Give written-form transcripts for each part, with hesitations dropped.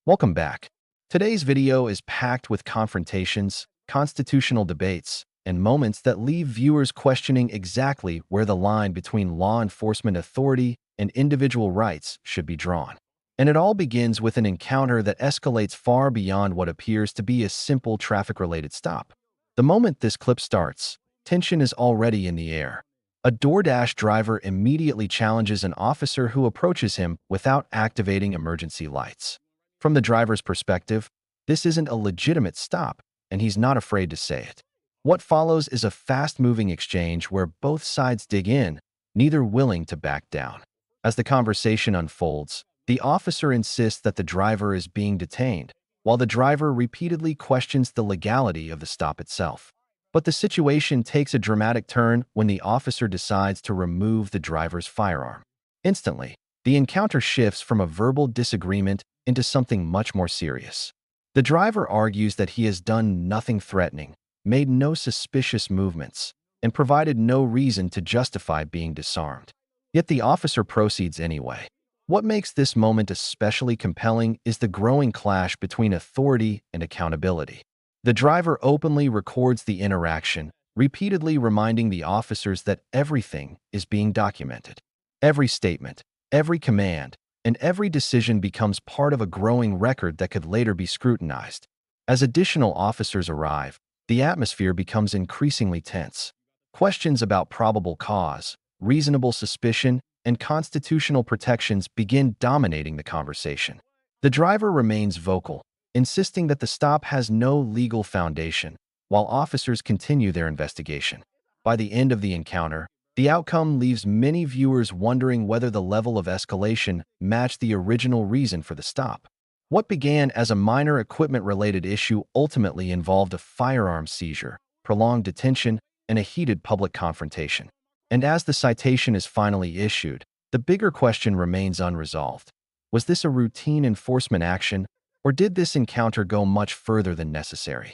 Welcome back. Today's video is packed with confrontations, constitutional debates, and moments that leave viewers questioning exactly where the line between law enforcement authority and individual rights should be drawn. And it all begins with an encounter that escalates far beyond what appears to be a simple traffic-related stop. The moment this clip starts, tension is already in the air. A DoorDash driver immediately challenges an officer who approaches him without activating emergency lights. From the driver's perspective, this isn't a legitimate stop, and he's not afraid to say it. What follows is a fast-moving exchange where both sides dig in, neither willing to back down. As the conversation unfolds, the officer insists that the driver is being detained, while the driver repeatedly questions the legality of the stop itself. But the situation takes a dramatic turn when the officer decides to remove the driver's firearm. Instantly, the encounter shifts from a verbal disagreement into something much more serious. The driver argues that he has done nothing threatening, made no suspicious movements, and provided no reason to justify being disarmed. Yet the officer proceeds anyway. What makes this moment especially compelling is the growing clash between authority and accountability. The driver openly records the interaction, repeatedly reminding the officers that everything is being documented. Every statement, every command, and every decision becomes part of a growing record that could later be scrutinized. As additional officers arrive, the atmosphere becomes increasingly tense. Questions about probable cause, reasonable suspicion, and constitutional protections begin dominating the conversation. The driver remains vocal, insisting that the stop has no legal foundation, while officers continue their investigation. By the end of the encounter, the outcome leaves many viewers wondering whether the level of escalation matched the original reason for the stop. What began as a minor equipment-related issue ultimately involved a firearm seizure, prolonged detention, and a heated public confrontation. And as the citation is finally issued, the bigger question remains unresolved. Was this a routine enforcement action, or did this encounter go much further than necessary?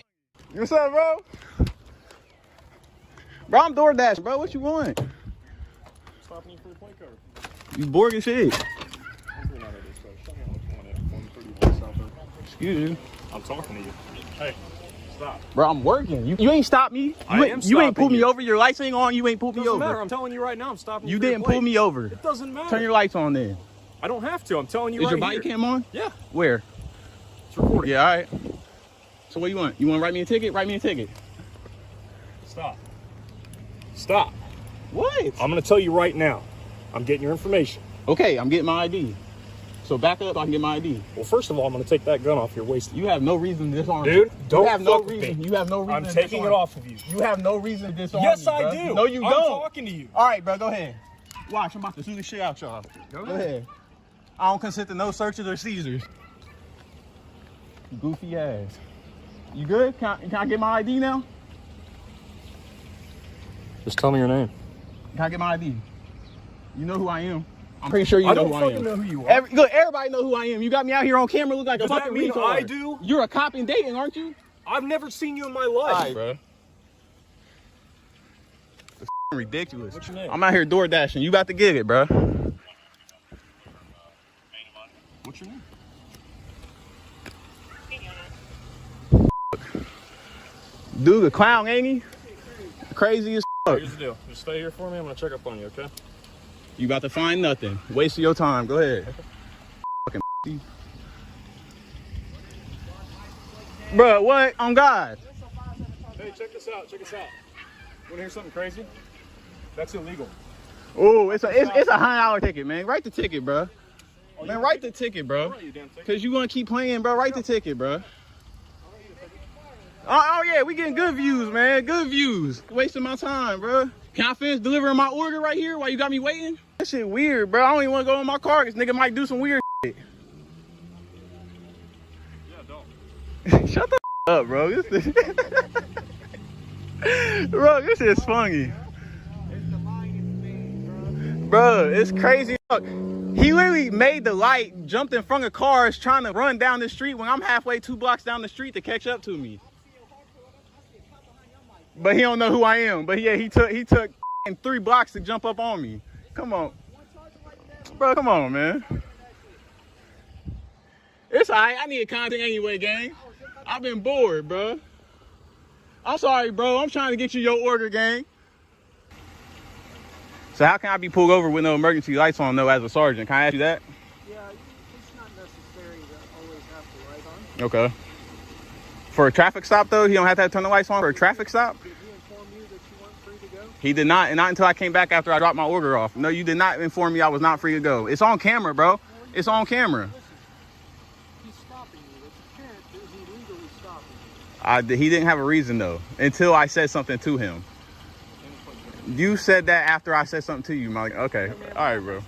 What's up, bro? Bro, I'm DoorDash, bro. What you want? Stopping you for the plate cover. You bored as shit. Hopefully not at this place. Show me how much you want at 131 South Oak. Excuse you. I'm talking to you. Hey, stop. Bro, I'm working. You ain't stopped me. You ain't pulled me over. Your lights ain't on. You ain't pulled me over. Doesn't matter. I'm telling you right now. I'm stopping you. You for your didn't plate. pull me over. It doesn't matter. Turn your lights on then. I don't have to. I'm telling you Is right your body here. cam on? Yeah. Where? It's recording. Yeah, all right. So what you want? You want to write me a ticket? Write me a ticket. Stop. Stop. What? I'm going to tell you right now. I'm getting your information. Okay, I'm getting my ID. So back up, I can get my ID. Well, first of all, I'm going to take that gun off your waist. You have no reason to disarm me. Dude, don't You have no fuck with reason. me. You have no reason I'm to taking disarm it off of you. You have no reason to disarm Yes, me, I bro. do. No, you I'm don't. talking to you. All right, bro, go ahead. Watch, I'm about to sue the shit out y'all. Go ahead. I don't consent to no searches or seizures. Goofy ass. You good? Can I get my ID now? Just tell me your name. Can I get my ID? You know who I am. I'm pretty sure you I know don't who I fucking am. know who you are. Look, everybody know who I am. You got me out here on camera, look like Does a that fucking mean retard. I do? You're a cop in Dayton, aren't you? I've never seen you in my life. All right, bro. It's ridiculous. What's your name? I'm out here door dashing. You about to get it, bro. What's your name? Dude, a clown, ain't he? Crazy as fuck. Here's the deal. Just stay here for me. I'm going to check up on you, okay? You about to find nothing. Wasting your time. Go ahead. Fucking Bro, what? On God. Hey, check this out. Check this out. Want to hear something crazy? That's illegal. Oh, it's a $100 ticket, man. Write the ticket, bro. Man, write the ticket, bro. You damn ticket. Cause you gonna keep playing, bro. Write the ticket, bro. Oh yeah, we getting good views, man. Good views. Wasting my time, bro. Can I finish delivering my order right here while you got me waiting? That shit weird, bro. I don't even want to go in my car because nigga might do some weird shit. Yeah, don't. Shut the up, bro. Bro, this is funny. Bro, it's crazy. Look, he literally made the light, jumped in front of cars trying to run down the street when I'm halfway 2 blocks down the street to catch up to me. But he don't know who I am. But yeah, he took 3 blocks to jump up on me. Come on. Bro, come on, man. It's alright. I need content anyway, gang. I've been bored, bro. I'm sorry, bro. I'm trying to get you your order, gang. So how can I be pulled over with no emergency lights on, though, as a sergeant? Can I ask you that? Yeah, it's not necessary to always have the light on. Okay. For a traffic stop, though, you don't have to turn the lights on for a traffic stop? Did he inform you that you weren't free to go? He did not, and not until I came back after I dropped my order off. No, you did not inform me I was not free to go. It's on camera, bro. It's on camera. Listen, he's stopping you. It's apparent that he's legally stopping you. He didn't have a reason, though, until I said something to him. You said that after I said something to you, Mike. Okay. All right, bro.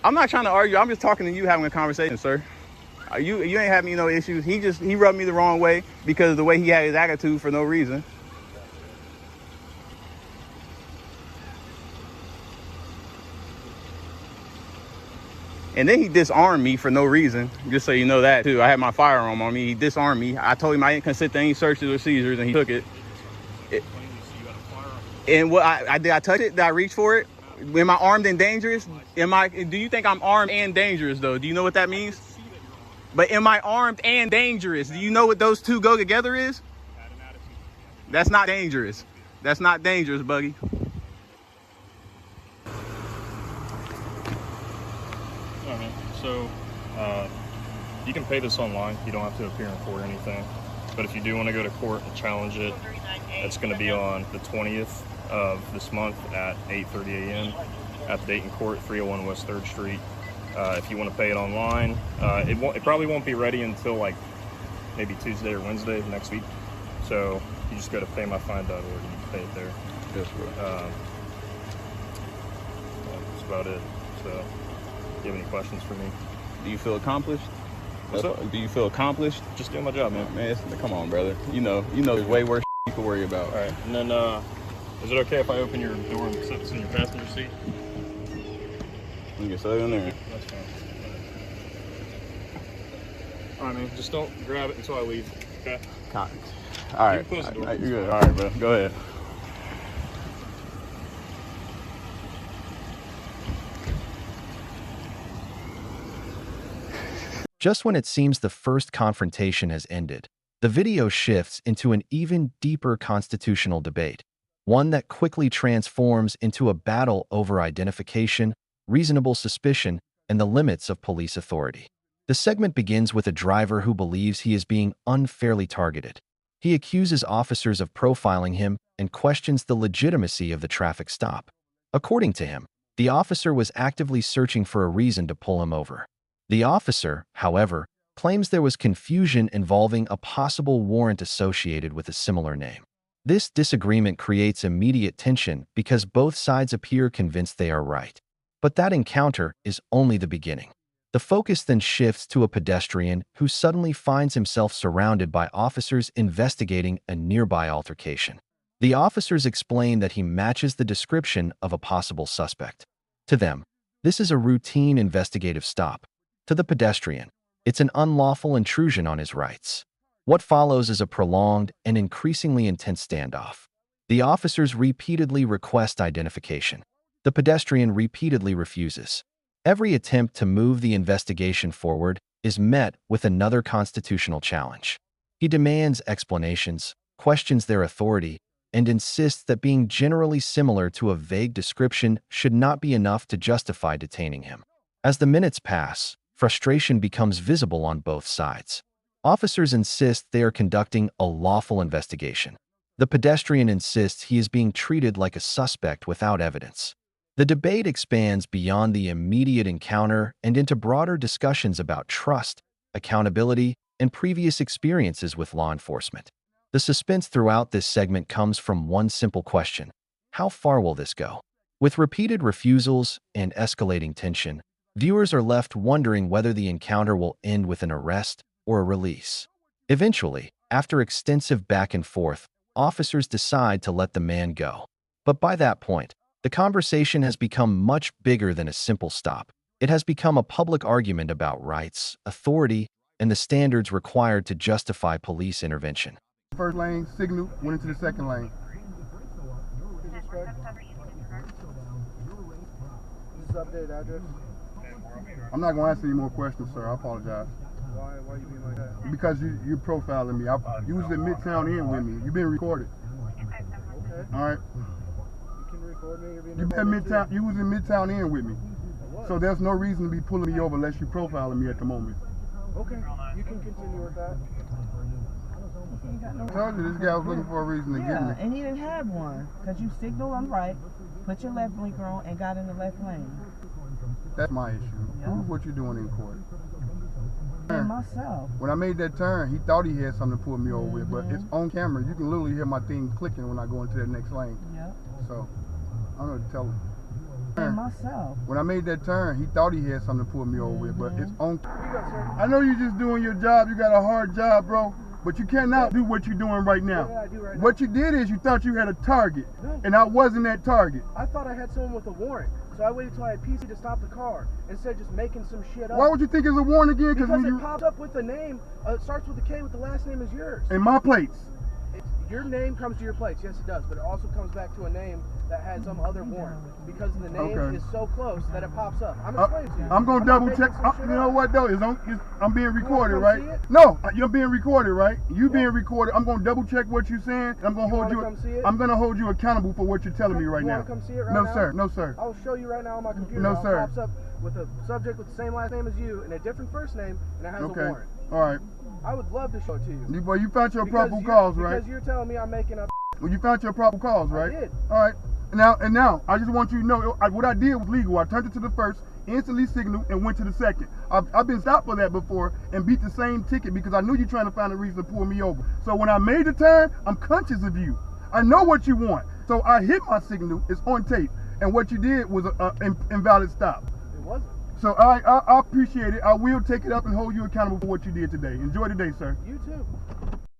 I'm not trying to argue. I'm just talking to you, having a conversation, sir. You ain't having no issues. He rubbed me the wrong way because of the way he had his attitude for no reason. And then he disarmed me for no reason, just so you know that, too. I had my firearm on me. He disarmed me. I told him I didn't consent to any searches or seizures, and he took it. And what did I touch it? Did I reach for it? Am I armed and dangerous? Do you think I'm armed and dangerous, though? Do you know what that means? But am I armed and dangerous? Do you know what those two go together is? That's not dangerous. That's not dangerous, Buggy. Alright, so you can pay this online. You don't have to appear in court or anything. But if you do want to go to court and challenge it, it's going to be on the 20th of this month at 8:30 a.m. at the Dayton Court, 301 West 3rd Street. If you want to pay it online, it probably won't be ready until like maybe Tuesday or Wednesday of next week. So you just go to paymyfine.org and you can pay it there. Yes, bro. That's about it. So, do you have any questions for me? Do you feel accomplished? What's up? Do you feel accomplished? Just doing my job, man. Man, come on, brother. You know, there's way worse you can worry about. All right, and then is it okay if I open your door and set this in your passenger seat? You can set it in there. That's fine. All right, man. Just don't grab it until I leave. Okay. All right. You can close the door. You're good. All right, bro. Go ahead. Just when it seems the first confrontation has ended, the video shifts into an even deeper constitutional debate, one that quickly transforms into a battle over identification, reasonable suspicion, and the limits of police authority. The segment begins with a driver who believes he is being unfairly targeted. He accuses officers of profiling him and questions the legitimacy of the traffic stop. According to him, the officer was actively searching for a reason to pull him over. The officer, however, claims there was confusion involving a possible warrant associated with a similar name. This disagreement creates immediate tension because both sides appear convinced they are right. But that encounter is only the beginning. The focus then shifts to a pedestrian who suddenly finds himself surrounded by officers investigating a nearby altercation. The officers explain that he matches the description of a possible suspect. To them, this is a routine investigative stop. To the pedestrian, it's an unlawful intrusion on his rights. What follows is a prolonged and increasingly intense standoff. The officers repeatedly request identification. The pedestrian repeatedly refuses. Every attempt to move the investigation forward is met with another constitutional challenge. He demands explanations, questions their authority, and insists that being generally similar to a vague description should not be enough to justify detaining him. As the minutes pass, frustration becomes visible on both sides. Officers insist they are conducting a lawful investigation. The pedestrian insists he is being treated like a suspect without evidence. The debate expands beyond the immediate encounter and into broader discussions about trust, accountability, and previous experiences with law enforcement. The suspense throughout this segment comes from one simple question: how far will this go? With repeated refusals and escalating tension, viewers are left wondering whether the encounter will end with an arrest or a release. Eventually, after extensive back and forth, officers decide to let the man go. But by that point, the conversation has become much bigger than a simple stop. It has become a public argument about rights, authority, and the standards required to justify police intervention. First lane signal went into the second lane. This is updated address. I'm not going to ask any more questions, sir. I apologize. Why you being like that? Because you're profiling me. You was in Midtown Inn with me. You've been recorded. Okay. All right. You can record me. You're being You was in Midtown Inn with me. So there's no reason to be pulling me over unless you're profiling me at the moment. Okay. You can continue with that. I told you this guy was looking for a reason to get Yeah, me. and he didn't have one because you signaled on the right, put your left blinker on, and got in the left lane. That's my issue. Yeah. Prove what you're doing in court. And myself. When I made that turn, he thought he had something to pull me over with, but it's on camera. You can literally hear my thing clicking when I go into that next lane. Yep. So, I'm going to tell him. And myself. When I made that turn, he thought he had something to pull me over with, but it's on. Here you go, sir. I know you're just doing your job. You got a hard job, bro. But you cannot do what you're doing right now. What did I do right now? What you did is you thought you had a target, No. and I wasn't that target. I thought I had someone with a warrant, so I waited till I had PC to stop the car instead of just making some shit up. Why would you think it's a warrant again? Because when it you popped up with the name, it starts with a K with the last name is yours. in my plates. Your name comes to your plates, yes it does, but it also comes back to a name that has some other warrant because the name Okay. is so close that it pops up. I'm explaining to you. I'm gonna not double making check. some shit You know up. what though? I'm being recorded, come right? see it? No, you're being recorded, right? You being recorded. I'm gonna double check what you're saying. And I'm gonna You hold wanna you. come see it? I'm gonna hold you accountable for what you're telling me right You now. wanna come see it right no, now? sir. No, sir. I'll show you right now on my computer. No, It sir. pops up with a subject with the same last name as you and a different first name, and it has a Okay. warrant. All right. I would love to show it to you. You found your Because probable you- cause, right? Because you're telling me I'm making up. Well, you found your probable cause, right? did. All right. Now, I just want you to know what I did was legal. I turned it to the first, instantly signaled, and went to the second. I've been stopped for that before and beat the same ticket because I knew you're trying to find a reason to pull me over. So when I made the turn, I'm conscious of you. I know what you want. So I hit my signal. It's on tape. And what you did was an invalid stop. It wasn't. So I appreciate it. I will take it up and hold you accountable for what you did today. Enjoy the day, sir. You too.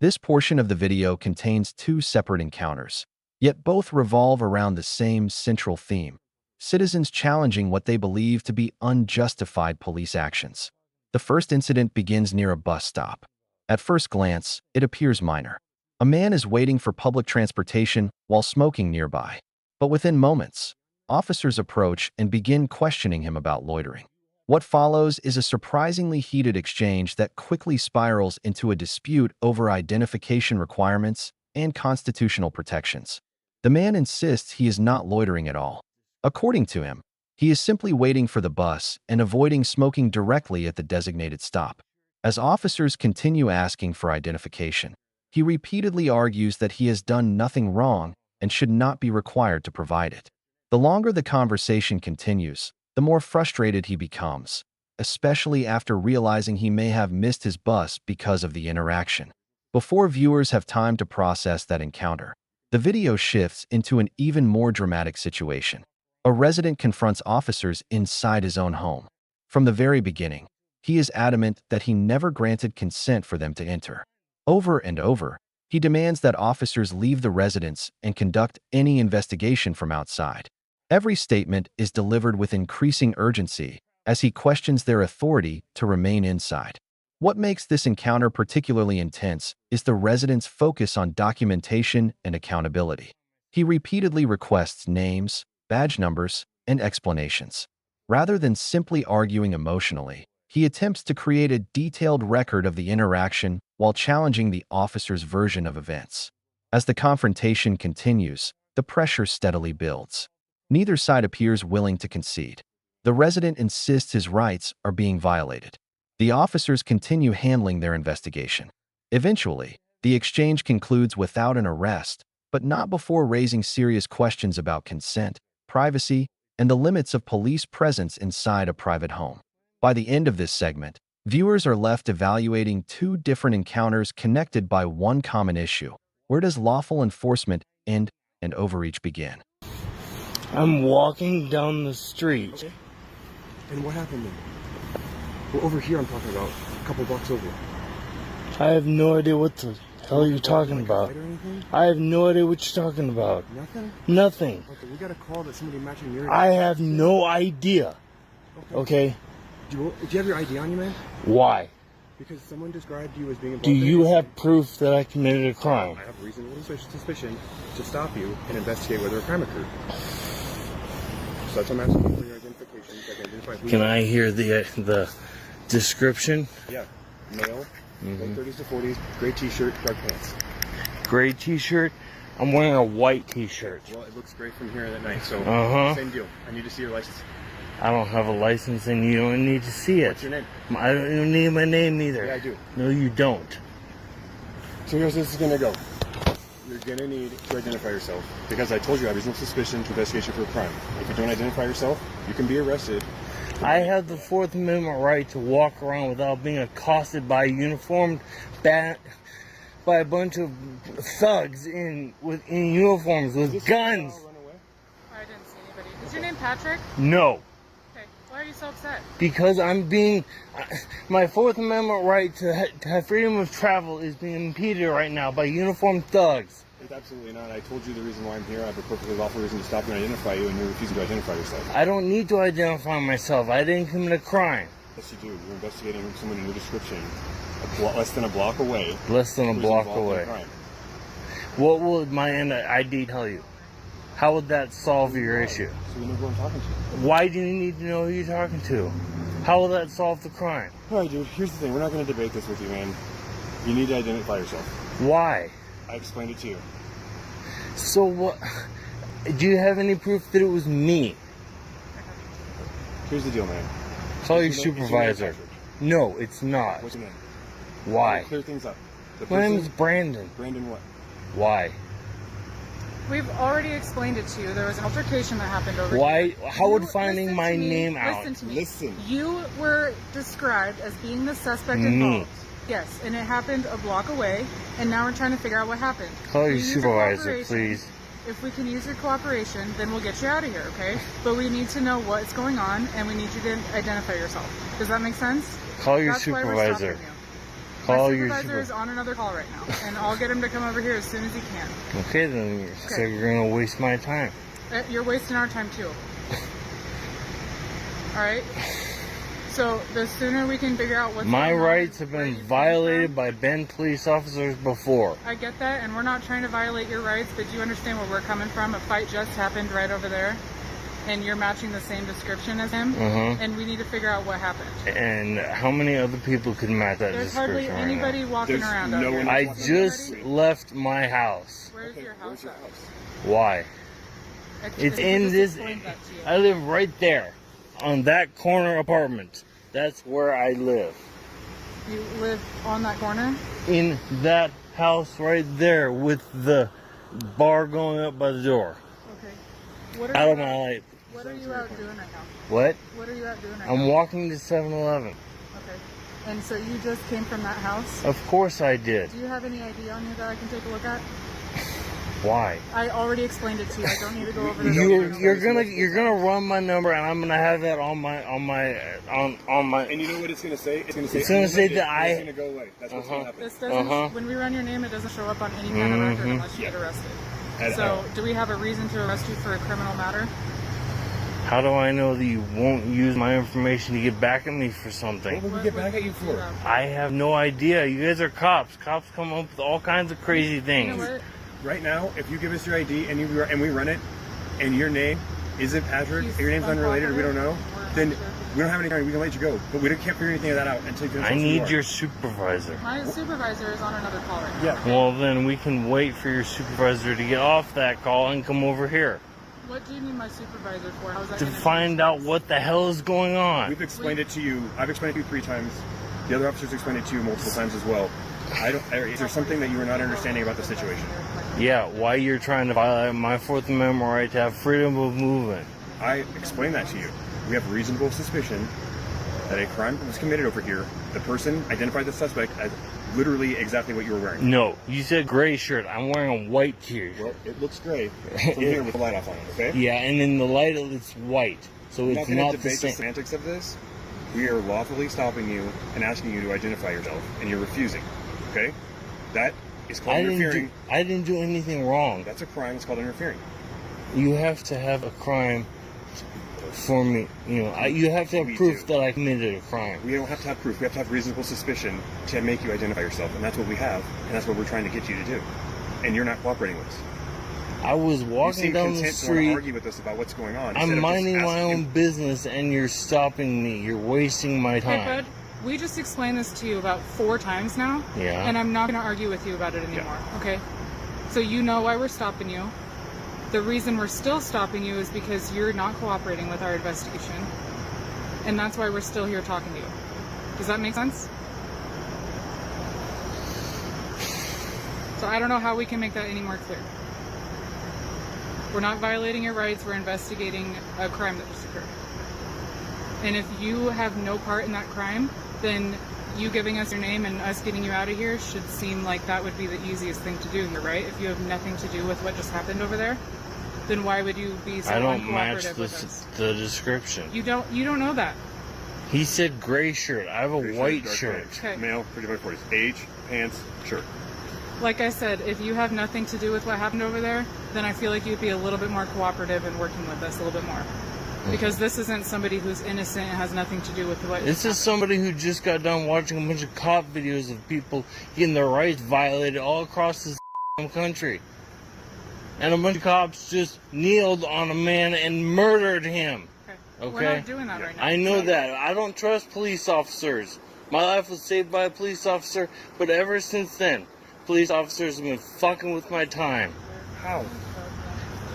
This portion of the video contains two separate encounters, yet both revolve around the same central theme: citizens challenging what they believe to be unjustified police actions. The first incident begins near a bus stop. At first glance, it appears minor. A man is waiting for public transportation while smoking nearby. But within moments, officers approach and begin questioning him about loitering. What follows is a surprisingly heated exchange that quickly spirals into a dispute over identification requirements and constitutional protections. The man insists he is not loitering at all. According to him, he is simply waiting for the bus and avoiding smoking directly at the designated stop. As officers continue asking for identification, he repeatedly argues that he has done nothing wrong and should not be required to provide it. The longer the conversation continues, the more frustrated he becomes, especially after realizing he may have missed his bus because of the interaction. Before viewers have time to process that encounter, the video shifts into an even more dramatic situation. A resident confronts officers inside his own home. From the very beginning, he is adamant that he never granted consent for them to enter. Over and over, he demands that officers leave the residence and conduct any investigation from outside. Every statement is delivered with increasing urgency as he questions their authority to remain inside. What makes this encounter particularly intense is the resident's focus on documentation and accountability. He repeatedly requests names, badge numbers, and explanations. Rather than simply arguing emotionally, he attempts to create a detailed record of the interaction while challenging the officer's version of events. As the confrontation continues, the pressure steadily builds. Neither side appears willing to concede. The resident insists his rights are being violated. The officers continue handling their investigation. Eventually, the exchange concludes without an arrest, but not before raising serious questions about consent, privacy, and the limits of police presence inside a private home. By the end of this segment, viewers are left evaluating two different encounters connected by one common issue. Where does lawful enforcement end and overreach begin? I'm walking down the street. Okay. And what happened then? Well, over here I'm talking about, a couple blocks over. I have no idea what the hell you're talking about. I have no idea what you're talking about. Nothing? Nothing. Okay, we got a call that somebody matching your... I have no idea. Okay? Do you have your ID on you, man? Why? Because someone described you as being involved Do in you this. have proof that I committed a crime? I have reasonable suspicion to stop you and investigate whether a crime occurred. So that's why I'm asking you for your identification so I can identify who Can you are. I hear the description? Yeah. male, Mm-hmm. late 30s to 40s, gray t-shirt, dark pants. Gray t-shirt. I'm wearing a white t-shirt. Well, it looks great from here that night, so same deal. I need to see your license. I don't have a license and you don't need to see it. What's your name? I don't need my name either. Yeah, I do. No, you don't. So here's this is gonna go. You're gonna need to identify yourself because I told you I have reasonable suspicion to investigate you for a crime. If you don't identify yourself, you can be arrested. I have the Fourth Amendment right to walk around without being accosted by a uniformed by a bunch of thugs in uniforms with guns. I didn't see anybody. Is your name Patrick? No, Okay. Why are you so upset? because my Fourth Amendment right to have freedom of travel is being impeded right now by uniformed thugs. It's absolutely not. I told you the reason why I'm here. I have a perfectly lawful reason to stop you and identify you, and you're refusing to identify yourself. I don't need to identify myself. I didn't commit a crime. Yes, you do. You're investigating someone in your description, less than a block away. Less than a who's block involved in a away. crime. What will my ID tell you? How would that solve your issue? So you know who I'm talking to. Why do you need to know who you're talking to? How will that solve the crime? All right, dude. Here's the thing. We're not going to debate this with you, man. You need to identify yourself. Why? I explained it to you. So what? Do you have any proof that it was me? Here's the deal, man. Call your Is your name supervisor. Patrick? No, it's not. What's your name? Why? Clear things up. The My name is person- Brandon. Brandon what? Why? We've already explained it to you. There was an altercation that happened over Why? here. How You- would finding listen my to me, name out? Listen to me. Listen. You were described as being the suspect Me. involved. Yes, and it happened a block away, and now we're trying to figure out what happened. Call your We use supervisor, cooperation. please. If we can use your cooperation, then we'll get you out of here, okay? But we need to know what's going on, and we need you to identify yourself. Does that make sense? Call your That's why we're supervisor. stopping you. Call My your supervisor is supervisor. on another call right now, and I'll get him to come over here as soon as he can. Okay, then. So Okay. you're gonna waste my time. You're wasting our time too. All right. So the sooner we can figure out what's My going on rights and have where been you came violated from. by Ben police officers before. I get that, and we're not trying to violate your rights, but do you understand where we're coming from? A fight just happened right over there, and you're matching the same description as him, and we need to figure out what happened. And how many other people could match that There's hardly description right anybody walking There's around no out here. one- now? I just left my house. Where's your house? Where's your at? house? Why? It's I in just this. explained that to you. I live right there, on that corner apartment. That's where I live. You live on that corner? In that house right there, with the bar going up by the door. Okay. What are Out you of my life. What are you out doing right now? What? What are you out doing right I'm now? walking to 7-Eleven. Okay. And so you just came from that house? Of course I did. Do you have any ID on you that I can take a look at? Why? I already explained it to you. I don't need to go over this. You're gonna run my number, and I'm gonna have that on my. And you know what it's going to say? It's going to say, It's gonna say unlimited, that I- and it's going to go away. That's what's going to happen. This doesn't. Uh-huh. When we run your name, it doesn't show up on any kind of record Mhm. unless you get arrested. At So, all. do we have a reason to arrest you for a criminal matter? How do I know that you won't use my information to get back at me for something? What would we get back at you for? I have no idea. You guys are cops. Cops come up with all kinds of crazy You things. know what? Right now, if you give us your ID and we run it, and your name isn't Patrick, He's your name's unrelated, or we don't know, uncooperative. then We're sure. we don't have any time. We can let you go, but we can't figure anything of that out until you finish. I who you need are. your supervisor. My supervisor is on another call right now. Yeah. Well, then we can wait for your supervisor to get off that call and come over here What do you need my supervisor for? How is that to gonna find change out things? what the hell is going on. We've explained it to you. I've explained it to you 3 times. The other officers explained it to you multiple times as well. Is there something that you are not understanding about the situation? Yeah, why you're trying to violate my Fourth Amendment right to have freedom of movement. I explained that to you. We have reasonable suspicion that a crime was committed over here. The person identified the suspect as literally exactly what you were wearing. No, you said gray shirt. I'm wearing a white t-shirt. Well, it looks gray from here with the light off on it, okay? Yeah, and in the light it's white, so We're it's not going to not the debate the same. semantics of this. We are lawfully stopping you and asking you to identify yourself, and you're refusing, okay? That is called interfering. I didn't do anything wrong. That's a crime. It's called interfering. You have to have a crime for me. You know, you have to have We proof do. that I committed a crime. We don't have to have proof. We have to have reasonable suspicion to make you identify yourself, and that's what we have, and that's what we're trying to get you to do. And you're not cooperating with us. I was You walking seem down the content to want to street. argue with us about what's going on. instead I'm of just minding my asking own you- business, and you're stopping me. You're wasting my Hey, time. bud, We just explained this to you about 4 times now. Yeah. And I'm not going to argue with you about it anymore. Okay? So you know why we're stopping you. The reason we're still stopping you is because you're not cooperating with our investigation. And that's why we're still here talking to you. Does that make sense? So I don't know how we can make that any more clear. We're not violating your rights. We're investigating a crime that just occurred. And if you have no part in that crime, then you giving us your name and us getting you out of here should seem like that would be the easiest thing to do here, right? If you have nothing to do with what just happened over there, then why would you be so I don't match uncooperative with us? the description. You don't know that. He said gray shirt. I have a Gray white dark shirt. pants. Okay. Male, 35 40s. Age, pants, shirt. Like I said, if you have nothing to do with what happened over there, then I feel like you'd be a little bit more cooperative in working with us a little bit more. Because this isn't somebody who's innocent and has nothing to do with what This is somebody who just got done watching a bunch of cop videos of people getting their rights violated all across this country. And a bunch of cops just kneeled on a man and murdered him. Okay. We're Okay? not doing that right now. I know that. I don't trust police officers. My life was saved by a police officer, but ever since then, police officers have been fucking with my time. How?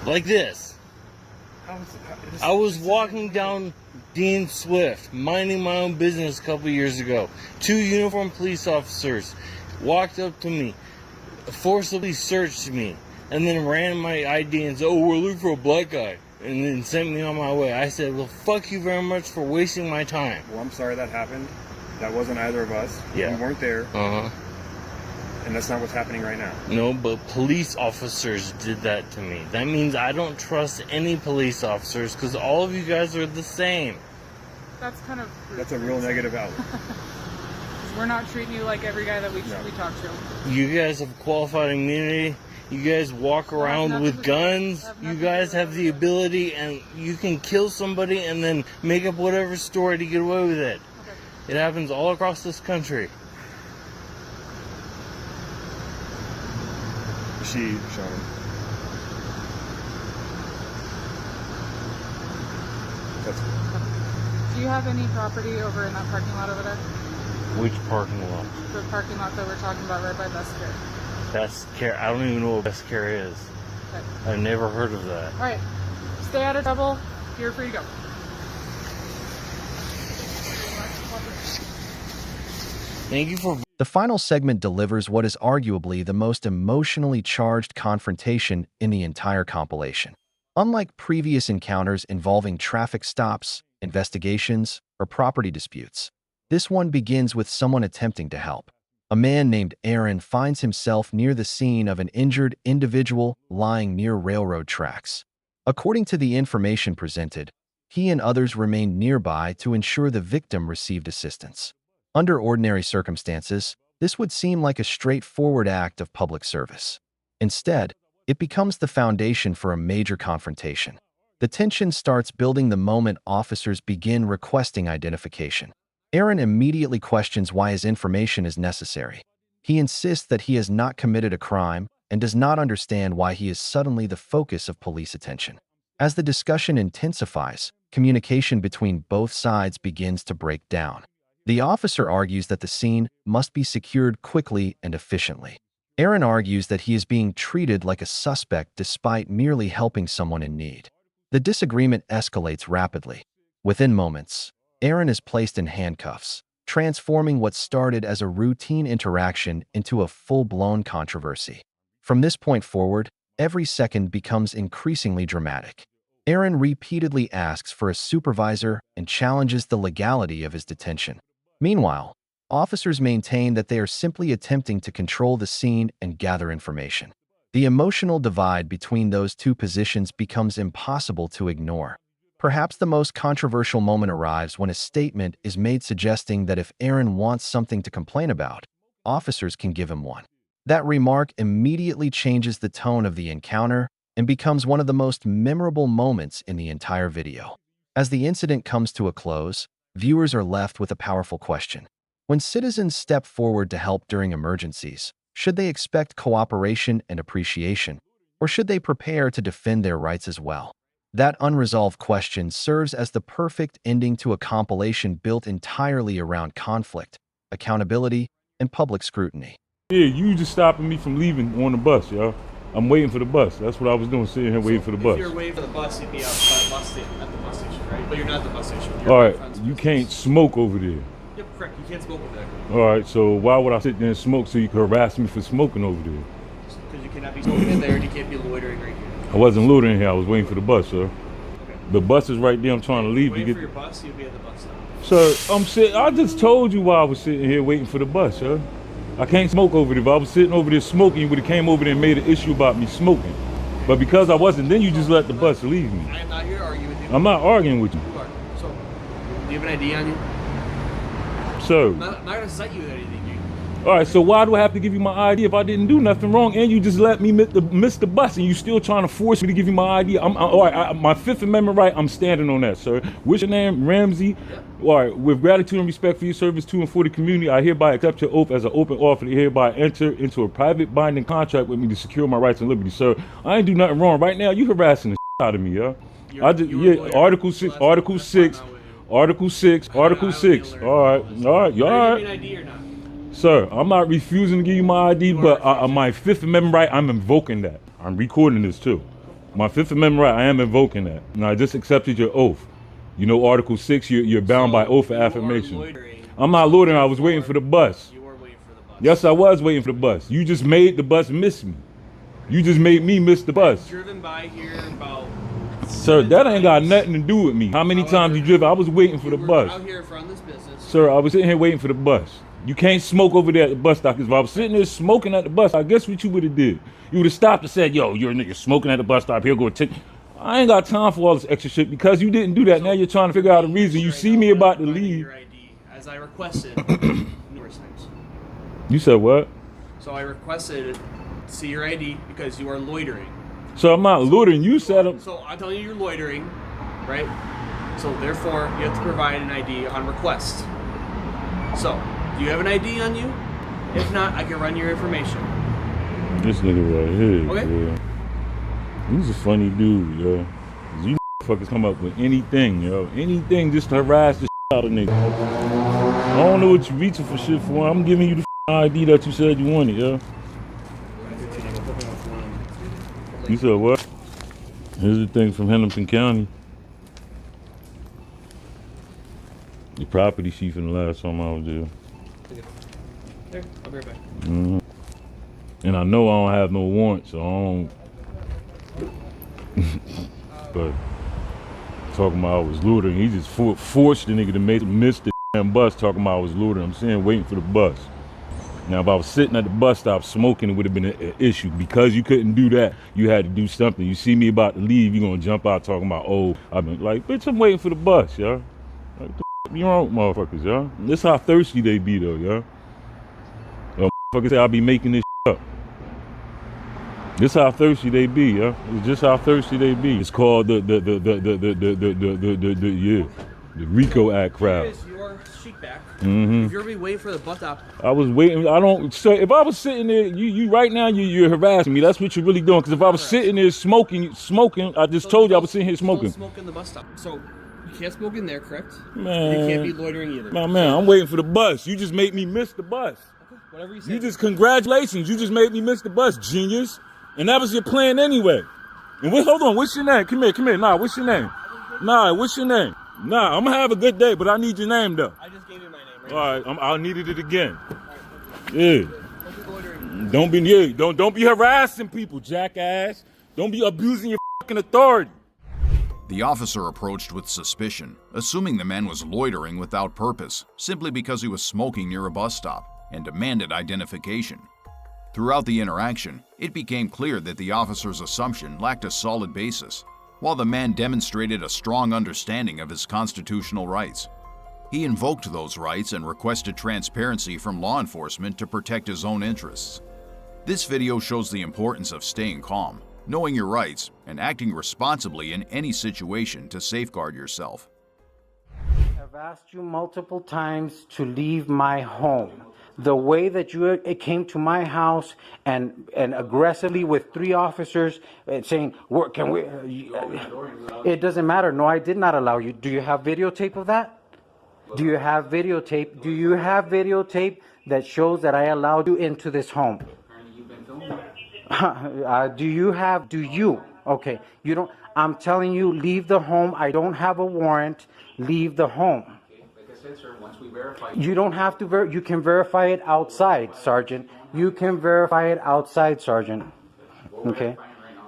Like this. How is it? I was walking down Dean Swift, minding my own business a couple years ago. 2 uniformed police officers walked up to me, forcibly searched me, and then ran my ID and said, "Oh, we're looking for a black guy," and then sent me on my way. I said, "Well, fuck you very much for wasting my time." Well, I'm sorry that happened. That wasn't either of us. Yeah. We weren't there, Uh-huh. and that's not what's happening right now. No, but police officers did that to me. That means I don't trust any police officers because all of you guys are the same. That's kind of rude. That's a real negative outlook. We're not treating you like every guy that we No. talk to. You guys have qualified immunity. You guys walk around nothing with to do- guns. have You nothing guys to do have with the it. ability, and you can kill somebody and then make up whatever story to get away with it. Okay. It happens all across this country. She shot him. That's Do you have any property over in that parking lot over there? Which parking lot? The parking lot that we're talking about right by Best Care. Best Care. I don't even know what Best Care is. Okay. I've never heard of that. All right. Stay out of trouble. You're free to go. Thank you for. The final segment delivers what is arguably the most emotionally charged confrontation in the entire compilation. Unlike previous encounters involving traffic stops, investigations, or property disputes, this one begins with someone attempting to help. A man named Aaron finds himself near the scene of an injured individual lying near railroad tracks. According to the information presented, he and others remained nearby to ensure the victim received assistance. Under ordinary circumstances, this would seem like a straightforward act of public service. Instead, it becomes the foundation for a major confrontation. The tension starts building the moment officers begin requesting identification. Aaron immediately questions why his information is necessary. He insists that he has not committed a crime and does not understand why he is suddenly the focus of police attention. As the discussion intensifies, communication between both sides begins to break down. The officer argues that the scene must be secured quickly and efficiently. Aaron argues that he is being treated like a suspect despite merely helping someone in need. The disagreement escalates rapidly. Within moments, Aaron is placed in handcuffs, transforming what started as a routine interaction into a full-blown controversy. From this point forward, every second becomes increasingly dramatic. Aaron repeatedly asks for a supervisor and challenges the legality of his detention. Meanwhile, officers maintain that they are simply attempting to control the scene and gather information. The emotional divide between those two positions becomes impossible to ignore. Perhaps the most controversial moment arrives when a statement is made suggesting that if Aaron wants something to complain about, officers can give him one. That remark immediately changes the tone of the encounter and becomes one of the most memorable moments in the entire video. As the incident comes to a close, viewers are left with a powerful question. When citizens step forward to help during emergencies, should they expect cooperation and appreciation, or should they prepare to defend their rights as well? That unresolved question serves as the perfect ending to a compilation built entirely around conflict, accountability, and public scrutiny. Yeah, you just stopping me from leaving on the bus, yo. I'm waiting for the bus. That's what I was doing, sitting here waiting for the bus. If you're waiting for the bus, you'd be outside at the bus station, right? But you're not at the bus station. You're All right, you can't smoke over there. Yep, correct. You can't smoke over there. All right, so why would I sit there and smoke so you could harass me for smoking over there? Because you cannot be smoking in there and you can't be loitering right here. I wasn't loitering here. I was waiting for the bus, sir. Okay. The bus is right there. I'm trying to leave to Waiting get. for your bus, you'll be at the bus stop. Sir, I just told you why I was sitting here waiting for the bus, sir. I can't smoke over there. If I was sitting over there smoking, you would have came over there and made an issue about me smoking. But because I wasn't, then you just let the bus leave me. I am not here to argue with you. I'm not arguing with you. You are. So, do you have an ID on you? Sir. I'm not going to cite you with anything, dude. All right, so why do I have to give you my ID if I didn't do nothing wrong and you just let me miss the bus and you still trying to force me to give you my ID? All right, my Fifth Amendment right, I'm standing on that, sir. What's your name? Ramsey? Yep. All right, with gratitude and respect for your service to and for the community, I hereby accept your oath as an open offer to hereby enter into a private binding contract with me to secure my rights and liberty, sir. I ain't do nothing wrong. Right now, you harassing the out of me, yo. Article 6. All right. Sir, I'm not refusing to give you my ID, but my Fifth Amendment right, I'm invoking that. I'm recording this too. My Fifth Amendment right, I am invoking that. And I just accepted your oath. You know, Article 6, you're bound by oath of affirmation. I'm not loitering, I was waiting for the bus. You were waiting for the bus. Yes, I was waiting for the bus. You just made the bus miss me. You just made me miss the bus. Driven by here about... Sir, that ain't got nothing to do with me. How many times you driven? I was waiting for the bus. Out here from this business. Sir, I was sitting here waiting for the bus. You can't smoke over there at the bus stop. Because if I was sitting there smoking at the bus, I guess what you would have did. You would have stopped and said, yo, you're a nigga smoking at the bus stop. Here, go take. I ain't got time for all this extra shit because you didn't do that. Now you're trying to figure out a reason. You see me about to leave. Your ID, as I requested numerous times. You said what? So I requested to see your ID because you are loitering. So I'm not loitering. You said it. So I'm telling you you're loitering, right? So therefore, you have to provide an ID on request. So, do you have an ID on you? If not, I can run your information. This nigga right here, okay. Yeah. He's a funny dude, yo. You fuckers come up with anything, yo. Anything just to harass the out of nigga. I don't know what you reaching for shit for. I'm giving you the ID that you said you wanted, yo. You said what? Here's the thing from Hennepin County. The property chief in the last time I was there. There, I'll be right back. Mm-hmm. And I know I don't have no warrant, so I don't. But talking about I was loitering, he just forced the nigga to miss the damn bus. Talking about I was loitering. I'm saying waiting for the bus. Now, if I was sitting at the bus stop smoking, it would have been an issue. Because you couldn't do that, you had to do something. You see me about to leave, you're gonna jump out talking about, oh, I've been like, bitch, I'm waiting for the bus, yo. Like, you wrong, motherfuckers, yo. This how thirsty they be, though, yo. Motherfuckers say I be making this up. This how thirsty they be, yo. It's just how thirsty they be. It's called the RICO Act crowd. Here's your sheet back. Mm-hmm. If you're gonna be waiting for the bus stop. I was waiting. I don't. So if I was sitting there, you right now you're harassing me. That's what you're really doing. Because if I was sitting there smoking, I just told you I was sitting here smoking. Don't smoke in the bus stop. So you can't smoke in there, correct? Man, you can't be loitering either. Man, I'm waiting for the bus. You just made me miss the bus. Okay, whatever you say. You just congratulations. You just made me miss the bus, genius. And that was your plan anyway. And hold on, what's your name? Come here. Nah, what's your name? Nah, what's your name? Nah, I'm gonna have a good day, but I need your name though. I just gave you my name. Right all right, I'll need it again. Yeah. Don't be harassing people, jackass. Don't be abusing your fucking authority. The officer approached with suspicion, assuming the man was loitering without purpose, simply because he was smoking near a bus stop, and demanded identification. Throughout the interaction, it became clear that the officer's assumption lacked a solid basis, while the man demonstrated a strong understanding of his constitutional rights. He invoked those rights and requested transparency from law enforcement to protect his own interests. This video shows the importance of staying calm, knowing your rights, and acting responsibly in any situation to safeguard yourself. I've asked you multiple times to leave my home. The way that it came to my house and aggressively with 3 officers saying, can we? It doesn't matter. No, I did not allow you. Do you have videotape of that? Do you have videotape? Do you have videotape that shows that I allowed you into this home? Do you? Okay. You don't. I'm telling you, leave the home. I don't have a warrant. Leave the home. Like I said, sir, once we verify... You don't have to you can verify it outside, Sergeant. You can verify it outside, Sergeant. Okay?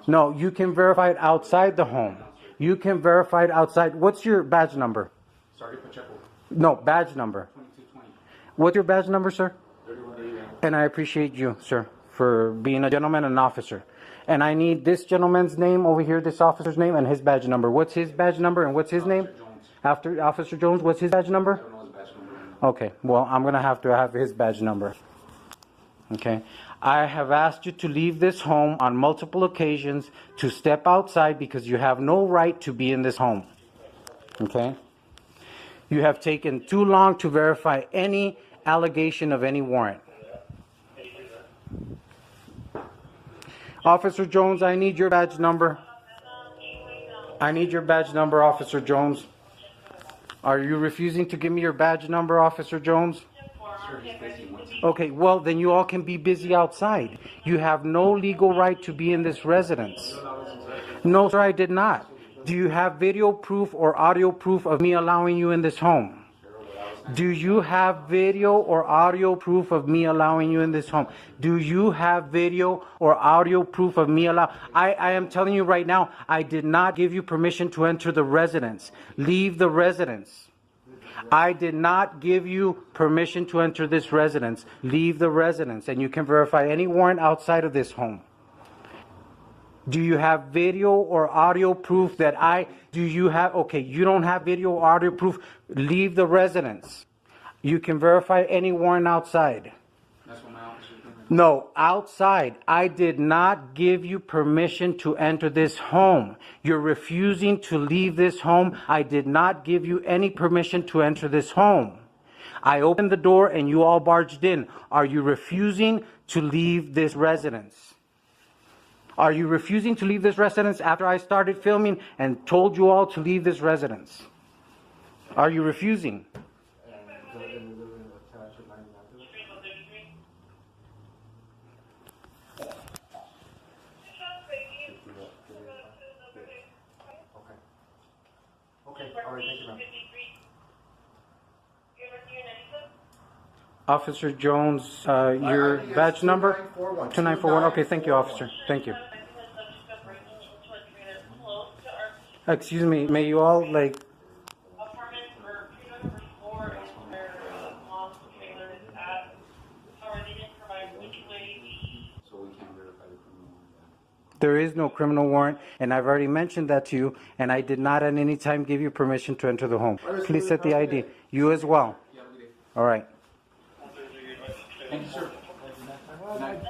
No, you can verify it outside the home. You can verify it outside. What's your badge number? Sergeant Pacheco. No, badge number. 2220. What's your badge number, sir? 3189. And I appreciate you, sir, for being a gentleman and an officer. And I need this gentleman's name over here, this officer's name, and his badge number. What's his badge number and what's his name? After Officer Jones, what's his badge number? Okay, well, I'm going to have his badge number. Okay. I have asked you to leave this home on multiple occasions, to step outside because you have no right to be in this home. Okay. You have taken too long to verify any allegation of any warrant. Officer Jones, I need your badge number. I need your badge number, Officer Jones. Are you refusing to give me your badge number, Officer Jones? Okay, well, then you all can be busy outside. You have no legal right to be in this residence. No, sir, I did not. Do you have video proof or audio proof of me allowing you in this home? Do you have video or audio proof of me allowing you in this home? Do you have video or audio proof of me I am telling you right now, I did not give you permission to enter the residence. Leave the residence. I did not give you permission to enter this residence. Leave the residence, and you can verify any warrant outside of this home. Do you have video or audio proof that okay, you don't have video or audio proof, leave the residence. You can verify any warrant outside. That's what my officer is doing. No, outside. I did not give you permission to enter this home. You're refusing to leave this home. I did not give you any permission to enter this home. I opened the door and you all barged in. Are you refusing to leave this residence? Are you refusing to leave this residence after I started filming and told you all to leave this residence? Are you refusing? Okay, all right, thank you, ma'am. Officer Jones, your badge number? 2941. Okay, thank you, officer. Thank you. Excuse me, may you all, There is no criminal warrant, and I've already mentioned that to you, and I did not at any time give you permission to enter the home. Please set the ID. You as well. All right. Thank you, sir. Good night.